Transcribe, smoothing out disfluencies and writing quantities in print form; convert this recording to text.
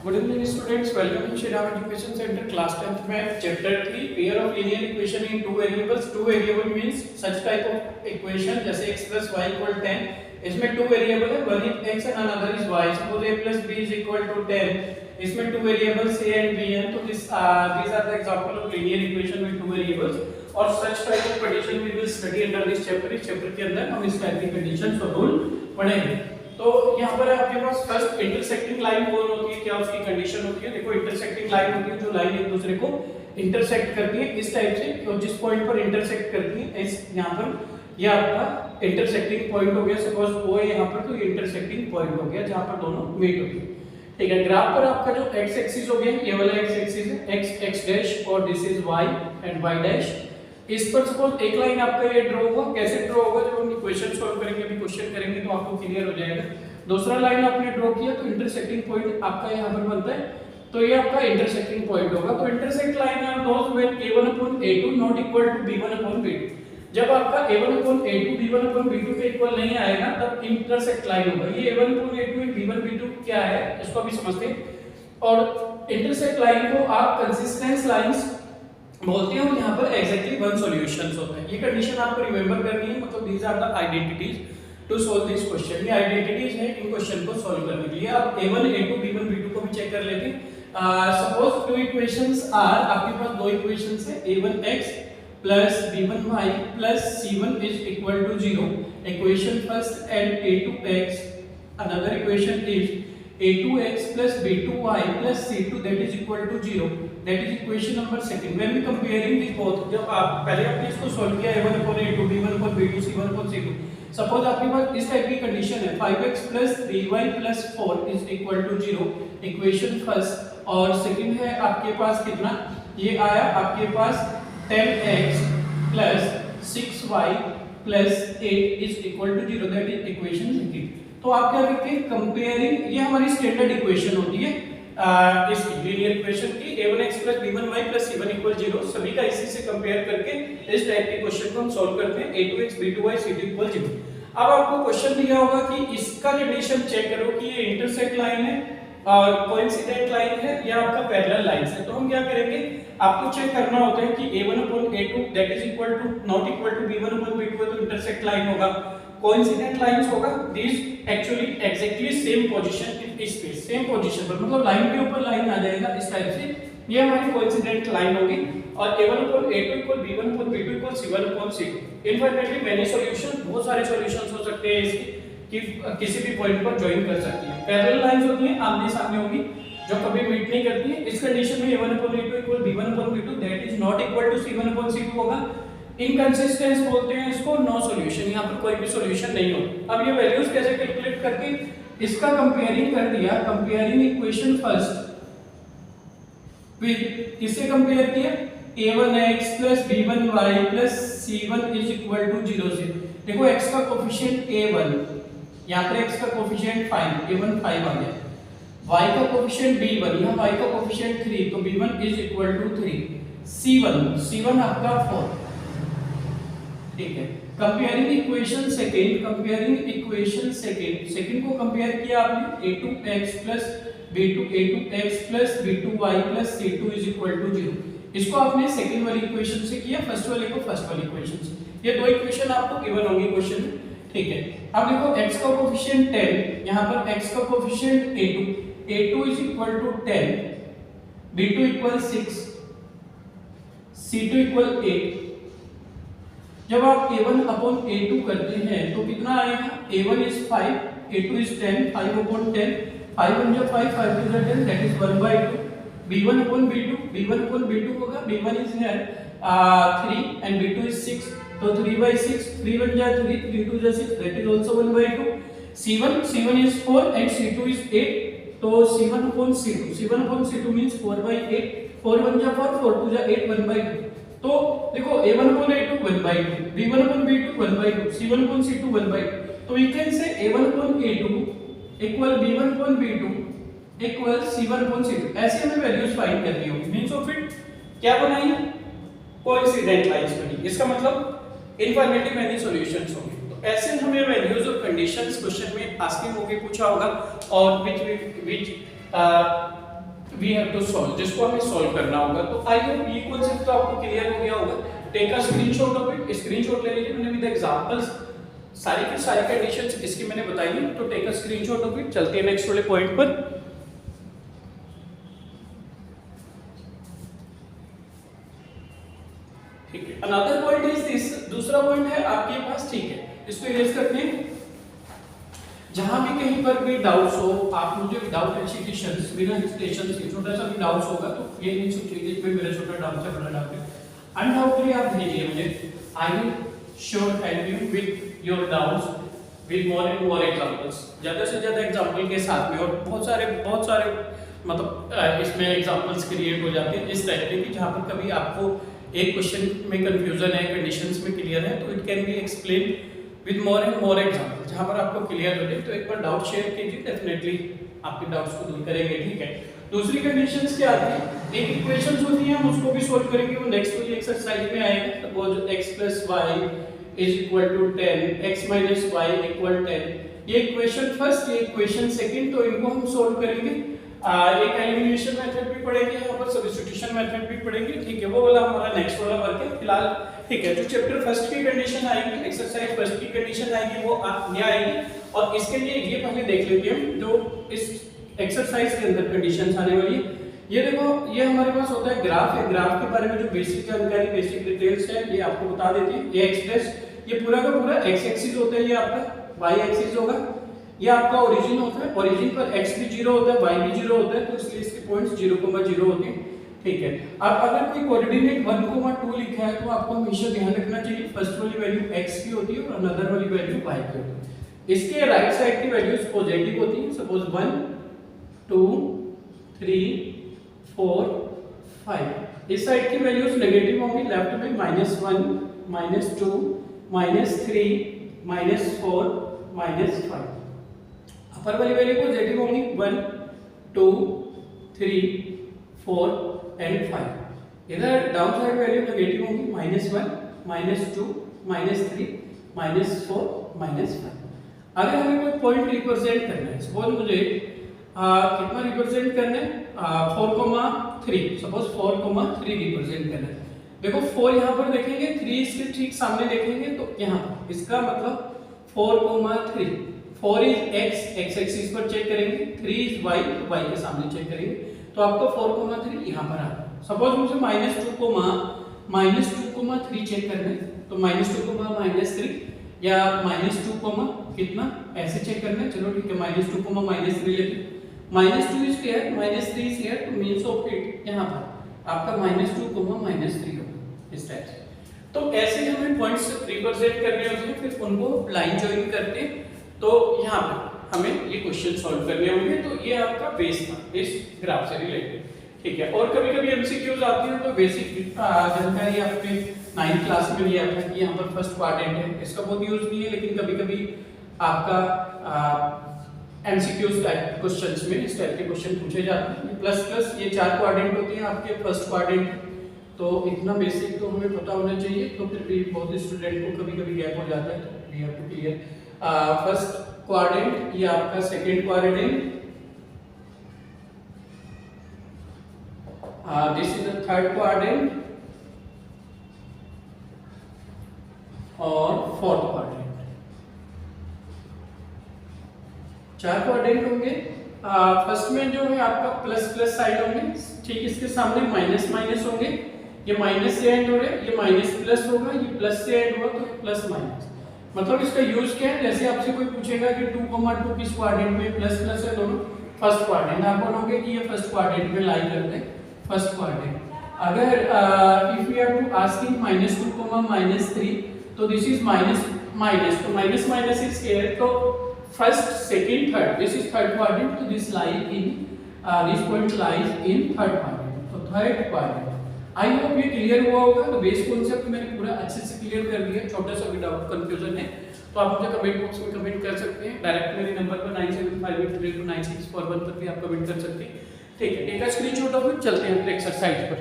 Good evening students, welcome to Shri Ram Education Center class 10th math chapter 3 pair of linear equation in two variables. Two variable means such type of equation जैसे x plus y equal 10. इसमें two variable है, one is x and another is y. Suppose a plus b is equal to 10. इसमें two variables a and b हैं, तो these are the example of linear equation with two variables. और such type of condition we will study under this chapter. इस chapter के अंदर हम इस type की condition और rule पढ़ेंगे. तो यहाँ पर आपके पास फर्स्ट इंटरसेक्टिंग लाइन कौन होती है, क्या उसकी कंडीशन होती है. देखो इंटरसेक्टिंग लाइन होती है जो लाइन एक दूसरे को इंटरसेक्ट करती है इस टाइप से, तो जिस पॉइंट पर इंटरसेक्ट करती है इस यहाँ पर यह आपका इंटरसेक्टिंग पॉइंट हो गया. सपोज ओ है यहाँ पर, तो ये इंटरसेक्टिंग पॉइंट हो गया जहाँ पर दोनों मीट होती है. ठीक है, ग्राफ पर आपका जो एक्स एक्सिस हो गया, ये वाला एक्स एक्सिस है एक्स डैश और this is Y and Y dash. इस पर सपोज एक लाइन आपका ये ड्रॉ होगा. कैसे ड्रॉ होगा, जब हम इक्वेशन सॉल्व करेंगे, अभी क्वेश्चन करेंगे तो आपको क्लियर हो जाएगा. दूसरा लाइन आपने ड्रॉ किया तो इंटरसेक्टिंग पॉइंट आपका यहाँ पर बनता है, तो ये आपका इंटरसेक्टिंग पॉइंट होगा. तो intersect line are those when a1 upon a2 not equal to b1 upon b2. जब आपका a1 upon a2 b1 upon b2 के इक्वल नहीं आएगा तब इंटरसेक्ट लाइन होगा. ये a1 upon a2 and b1 b2 क्या है इसको अभी समझते हैं. और इंटरसेक्ट लाइन को आप कंसिस्टेंस लाइंस बोलते हैं और यहाँ पर एग्जैक्टली वन सॉल्यूशंस होता है. ये कंडीशन आपको रिमेंबर करनी है, मतलब these are the identities to solve this question. ये आइडेंटिटीज है इन क्वेश्चन को सॉल्व करने के लिए. आप a1 a2 b1 b2 को भी चेक कर लेते हैं. सपोज टू इक्वेशंस आर, आपके पास दो इक्वेशंस है a1x plus b1y plus c1 is equal to 0. equation first and a2x, another equation is a2x plus b2y plus c2 that is equal to 0. that is equation number second. when we comparing these both, जब आप पहले आपने इसको solve किया a1 upon a2 b1 upon b2 c1 upon c2, suppose आपके पास इस type की condition है 5x plus 3y plus 4 is equal to 0. Equation first. और सेकंड है आपके पास कितना, ये आया आपके पास 10x plus 6y plus 8 is equal to 0. that is equation second. तो आप क्या करते हैं, कंपेयरिंग, ये हमारी स्टैंडर्ड इक्वेशन होती है इसकी लीनियर इक्वेशन की a1x plus b1y plus c1 equal 0. सभी का इसी से कंपेयर करके इस टाइप के क्वेश्चन को हम सॉल्व करते हैं. a2x b2y c2 equal 0. अब आपको क्वेश्चन दिया होगा कि इसका कंडीशन चेक करो कि ये इंटरसेक्ट लाइन है, कोइंसिडेंट लाइन है या आपका पैरेलल लाइन है. तो हम क्या करेंगे, आपको चेक करना होता है कि a1 upon a2 that is equal to not equal to b1 upon b2 है, तो इंटरसेक्ट लाइन होगा. कोइंसिडेंट लाइंस होगा, this actually exactly same position in space, same position पर, मतलब लाइन के ऊपर लाइन आ जाएगा इस टाइप से. ये हमारी कोइंसिडेंट लाइन होगी. और a1 upon a2 equal b1 upon b2 equal c1 upon c2. Infinitely many solution, बहुत सारे सॉल्यूशंस हो सकते हैं इसके कि किसी भी पॉइंट पर ज्वाइन कर सकती है. पैरेलल लाइंस होती हैं, आमने सामने होंगी, जो कभी मीट नहीं करती है. इस कंडीशन में a1 upon a2 equal b1 upon b2 that is not equal to c1 upon c2 होगा. इनकंसिस्टेंस बोलते हैं इसको, नो सॉल्यूशन, यहाँ पर कोई भी सॉल्यूशन नहीं होगा. अब ये वैल्यूज कैसे कैलकुलेट करके इसका कंपेयरिंग कर दिया. कंपेयरिंग इक्वेशन फर्स्ट विद, किससे कंपेयर किया, a1x plus b1y plus c1 is equal to 0 से. देखो x का कोफिशिएंट a1, यहाँ पर x का कोफिशिएंट 5, a1 5 आ गया. y का कोफिशिएंट b1, यहाँ y का कोफिशिएंट 3, तो b1 is equal to 3. c1 आपका 4. ठीक है. कंपेयरिंग इक्वेशन सेकंड को कंपेयर किया आपने a2x plus b2x plus b2y plus c2 is equal to 0. इसको आपने सेकंड वाली इक्वेशन से किया, फर्स्ट वाले को फर्स्ट वाली इक्वेशन से. ये दो इक्वेशन आपको गिवन होंगी क्वेश्चन में. ठीक है. अब देखो x का कोफिशिएंट 10, यहाँ पर x का coefficient a2 is equal to 10, b2 equal 6, c2 equal 8. जब आप a1 upon a2 करते हैं तो कितना आएगा, a1 is 5, a2 is 10, 5 upon 10, 5 1 जा 5, 5 2 जा 10, that is 1/2. b1 upon b2 होगा, b1 is here 3 and b2 is 6, तो 3/6, 3 1 जा 3, 3 2 जा 6, that is also 1/2. c1 is 4 and c2 is 8, तो c1 upon c2 means 4/8, 4 1 जा 4, 4 2 जा 8, 1/2. तो देखो a1 upon a2 1/2, b1 upon b2 1/2, c1 upon c2 1/2. तो we can say a1 upon a2 equal b1 upon b2 equal c1 upon c2. ऐसे हमें values find करनी होगी. मींस ऑफ इट क्या बनाई, कोइंसिडेंट लाइंस बनी. इसका मतलब इनफाइनाइटली मेनी सॉल्यूशंस होंगे. तो ऐसे हमें वैल्यूज और कंडीशंस क्वेश्चन में आस्किंग होगी, पूछा होगा, और which we have to solve, जिसको हमें सॉल्व करना होगा। तो आई होप ये कॉन्सेप्ट तो आपको क्लियर हो गया होगा। Take a screenshot of it, screenshot ले लीजिए। मैंने विद एग्जांपल्स सारी की सारी कंडीशंस इसकी मैंने बताई हैं, तो take a screenshot of it. चलते हैं नेक्स्ट वाले पॉइंट पर। ठीक है, अनदर पॉइंट इज दिस, दूसरा पॉइंट है आपके पास, ठीक है, इसको इरेज करते हैं। जहां भी कहीं पर भी डाउट्स हो, आप मुझे विदाउट हेजिटेशन, बिना हेजिटेशन के छोटा सा भी डाउट्स होगा तो ये नहीं सोचिए कि मेरा छोटा डाउट है, बड़ा डाउट है, अनडाउटली आप भेजिए मुझे। I will sure help you with your doubts with more and more examples, ज्यादा से ज्यादा एग्जांपल के साथ में। और बहुत सारे मतलब इसमें एग्जांपल्स क्रिएट हो जाते हैं इस टाइप के कि जहां पर कभी आपको एक क्वेश्चन में कंफ्यूजन है, कंडीशंस में क्लियर है, तो it can be explain with more and more example, जहां पर आपको क्लियर हो जाए। तो एक बार डाउट शेयर कीजिए, डेफिनेटली आपके डाउट्स को दूर करेंगे। ठीक है, दूसरी कंडीशंस क्या आती है, एक इक्वेशंस होती है, हम उसको भी सॉल्व करेंगे, वो नेक्स्ट वाली एक्सरसाइज में आएगा। Suppose x + y = 10, x - y = 10, ये इक्वेशन फर्स्ट, ये इक्वेशन सेकंड, तो इनको हम सॉल्व करेंगे। एक एलिमिनेशन मेथड भी पढ़ेंगे, यहाँ पर सब्स्टिट्यूशन मेथड भी पढ़ेंगे। ठीक है, वो वाला हमारा नेक्स्ट वाला वर्क है फिलहाल। ठीक है, जो चैप्टर फर्स्ट की कंडीशन आएगी, एक्सरसाइज फर्स्ट की कंडीशन आएगी, वो ये आएगी। और इसके लिए ये पहले देख लेते हैं जो इस एक्सरसाइज के अंदर कंडीशंस आने वाली है। ये देखो, ये हमारे पास होता है ग्राफ है, ग्राफ के बारे में जो बेसिक जानकारी, बेसिक डिटेल्स है, ये आपको बता देते हैं। ये एक्सप्रेस, ये पूरा का पूरा एक्स एक्सिस होता है, ये आपका वाई एक्सिस होगा, ये आपका ओरिजिन होता है, ओरिजिन पर x भी 0 होता है, y भी 0 होता है, तो इसलिए इसके पॉइंट्स 0,0 होते हैं। ठीक है, अब अगर कोई कोऑर्डिनेट 1,2 लिखा है तो आपको हमेशा ध्यान रखना चाहिए फर्स्ट वाली वैल्यू x की होती है और अनदर वाली वैल्यू y की होती है। इसके राइट साइड की वैल्यूज पॉजिटिव होती हैं। सपोज 1 2 3 4 5, इस साइड की वैल्यूज नेगेटिव होंगी, लेफ्ट में -1 -2 -3 -4 -5। अपर वाली वैल्यू पॉजिटिव होंगी 1 2 3 4 एंड 5। इधर डाउन साइड वैल्यू नेगेटिव होंगी -1 -2 -3 -4 -5। अगर हमें कोई पॉइंट रिप्रेजेंट करना है, सपोज मुझे कितना रिप्रेजेंट करना है, 4,3, सपोज 4,3 रिप्रेजेंट करना है। देखो 4 यहाँ पर देखेंगे, 3 इसके ठीक सामने देखेंगे, तो यहाँ इसका मतलब 4,3, 4 इज x एक्सिस पर चेक करेंगे, 3 इज y, y के सामने चेक करेंगे, तो आपको 4,3 यहाँ पर आ रहा है। सपोज मुझे -2,3 चेक करना है, तो -2,-3 या -2, कितना ऐसे चेक करना है। चलो ठीक है, -2,-3 लेते हैं। -2 इज हियर, -3 इज हियर, तो मींस ऑफ इट यहाँ पर आपका -2,-3 होगा इस टाइप से। तो ऐसे हमें पॉइंट्स रिप्रेजेंट करने होते हैं, फिर उनको लाइन जॉइन करते हैं, तो यहाँ पर हमें ये क्वेश्चन सॉल्व करने होंगे। तो ये आपका बेस था इस ग्राफ से रिलेटेड। ठीक है, और कभी-कभी एमसीक्यूज आती हैं, तो बेसिक जानकारी आपके 9th क्लास में लिया था कि यहाँ पर फर्स्ट क्वाड्रेंट है, इसका बहुत यूज नहीं है, लेकिन कभी-कभी आपका एमसीक्यूज टाइप क्वेश्चंस में इस टाइप के क्वेश्चन पूछे जाते हैं। प्लस ये 4 क्वाड्रेंट होते हैं आपके, फर्स्ट क्वाड्रेंट, तो इतना बेसिक तो हमें पता होना चाहिए। तो फिर भी बहुत स्टूडेंट को कभी-कभी गैप हो जाता है, तो we have to clear first quadrant, ये आपका second quadrant, this is the third quadrant और फोर्थ क्वाड्रेंट। 4 क्वाड्रेंट होंगे। फर्स्ट में जो है आपका प्लस साइड होंगे, ठीक, इसके सामने माइनस होंगे, ये माइनस से एंड हो रहे हैं, ये माइनस प्लस होगा, ये प्लस से एंड हुआ तो प्लस माइनस। मतलब इसका यूज क्या है, जैसे आपसे कोई पूछेगा कि 2,2 किस क्वाड्रेंट में, प्लस है दोनों, फर्स्ट क्वाड्रेंट, आप बोलोगे कि ये फर्स्ट क्वाड्रेंट में लाई करते हैं, फर्स्ट क्वाड्रेंट। अगर if we have to asking -2, -3, तो दिस इज माइनस, तो माइनस इज हियर, तो first second third, this is third quadrant, तो this lie in this point lies in third quadrant, तो third quadrant. I hope ये clear हुआ होगा। तो base concept मैंने पूरा अच्छे से क्लियर कर दिया, छोटा सा भी डाउट कंफ्यूजन है तो आप मुझे कमेंट बॉक्स में कमेंट कर सकते हैं, डायरेक्ट मेरे नंबर पर 9758329641 पर भी आप कमेंट कर सकते हैं। ठीक है, take a screenshot of it, चलते हैं फिर एक्सरसाइज पर।